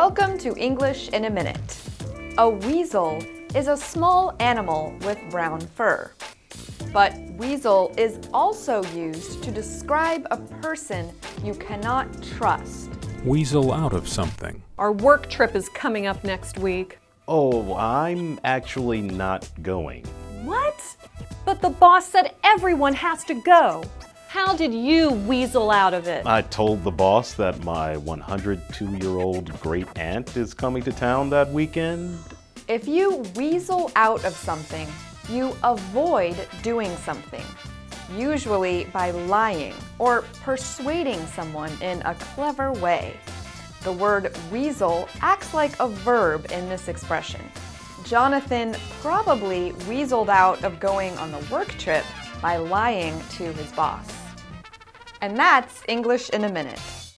Welcome to English in a Minute. A weasel is a small animal with brown fur. But weasel is also used to describe a person you cannot trust. Weasel out of something. Our work trip is coming up next week. Oh, I'm actually not going. What? But the boss said everyone has to go. How did you weasel out of it? I told the boss that my 102-year-old great aunt is coming to town that weekend. If you weasel out of something, you avoid doing something, usually by lying or persuading someone in a clever way. The word weasel acts like a verb in this expression. Jonathan probably weaseled out of going on the work trip by lying to his boss. And that's English in a Minute.